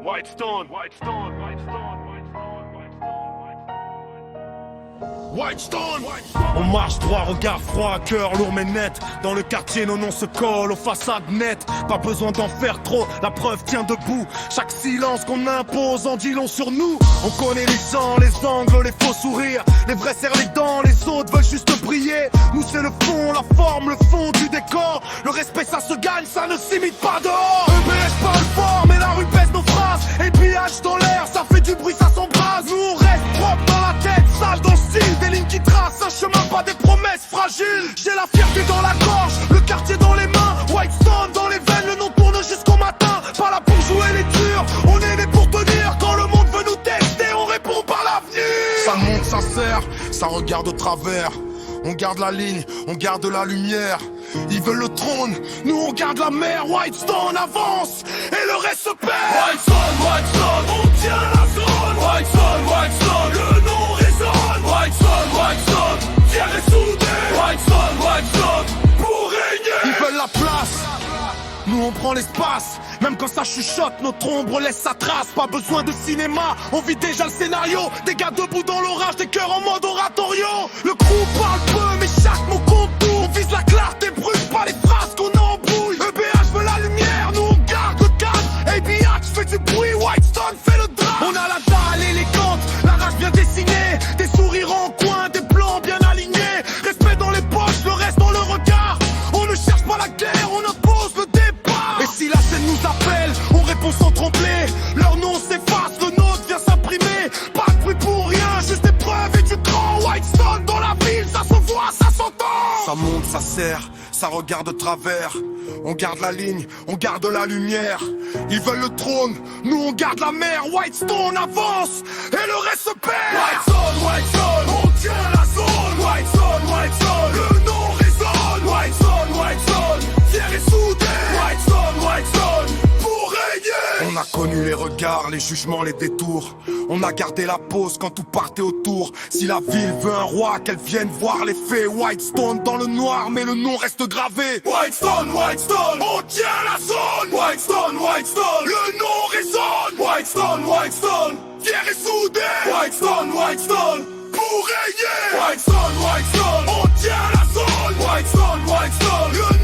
Whitestone, Whitestone, Whitestone, Whitestone. On marche droit, regard froid, cœur lourd mais net. Dans le quartier, nos noms se collent aux façades nettes. Pas besoin d'en faire trop, la preuve tient debout. Chaque silence qu'on impose en dit long sur nous. On connaît les gens, les angles, les faux sourires. Les vrais serrent les dents, les autres veulent juste briller. Nous c'est le fond, la forme, le fond du décor. Le respect ça se gagne, ça ne s'imite pas dehors. EBS parle fort, mais la rue pèse nos phrases. Et pillage dans l'air, ça fait du bruit, ça s'embrase. Nous on reste propre dans la tête, sale dans le style. Des lignes qui tracent un chemin, pas des promesses fragiles. J'ai la fierté dans la gorge, le quartier dans les mains. Whitestone dans les veines, le nom tourne jusqu'au matin. Pas là pour jouer les durs, on est né pour tenir. Quand le monde veut nous tester, on répond par l'avenir. Ça monte, ça serre, ça regarde au travers. On garde la ligne, on garde la lumière. Ils veulent le trône, nous on garde la mer. Whitestone avance et le reste se perd. Whitestone, Whitestone, on tient la zone. Whitestone, Whitestone, le nom résonne. Whitestone, Whitestone, fier et soudé. Whitestone, Whitestone, pour régner. Ils veulent la place, nous on prend l'espace. Même quand ça chuchote, notre ombre laisse sa trace. Pas besoin de cinéma, on vit déjà le scénario. Des gars debout dans l'orage, des cœurs en mode oratorio. Le crew parle peu, mais chaque mot compte tout. On vise la clarté brute, pas les phrases qu'on embrouille. EBH veut la lumière, nous on garde le cadre. ABH fait du bruit, Whitestone fait le drame. On a la dalle élégante, la rage bien dessinée. Des sourires en coin, des plans bien alignés. Respect dans les poches, le reste dans le regard. On ne cherche pas la guerre, on impose le départ. Et si la scène nous appelle, on répond sans trembler. Leur nom s'efface, le nôtre vient s'imprimer. Pas de bruit pour rien, juste des preuves et du cran. Whitestone dans la ville, ça se voit, ça s'entend. Ça monte, ça serre, ça regarde de travers. On garde la ligne, on garde la lumière. Ils veulent le trône, nous on garde la mer. Whitestone avance et le reste se perd. Whitestone, Whitestone, on tient la zone. Whitestone, Whitestone, le nom résonne. Whitestone, Whitestone, fier et soudé. Whitestone, Whitestone, pour régner. On a connu les regards, les jugements, les détours. On a gardé la pause quand tout partait autour. Si la ville veut un roi, qu'elle vienne voir les faits. Whitestone dans le noir, mais le nom reste gravé. Whitestone, Whitestone, on tient la zone. Whitestone, Whitestone, le nom résonne. Whitestone, Whitestone, fier et soudé. Whitestone, Whitestone, pour régner. Whitestone, Whitestone, on tient la zone. Whitestone, Whitestone, le